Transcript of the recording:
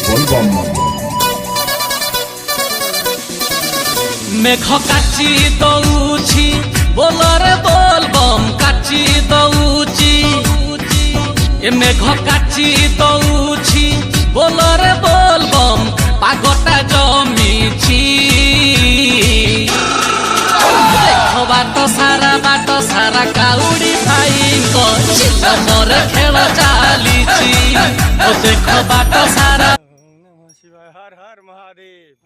बोलबम मेघ काची दौची बोलरे बोलबम काची दौची ए मेघ काची दौची बोलरे बोलबम पागटा जमीची देखो बाट सारा काउडी भाईको मोर खेल चालीची ओ देखो बाट सारा शिवाय हर हर महादेव।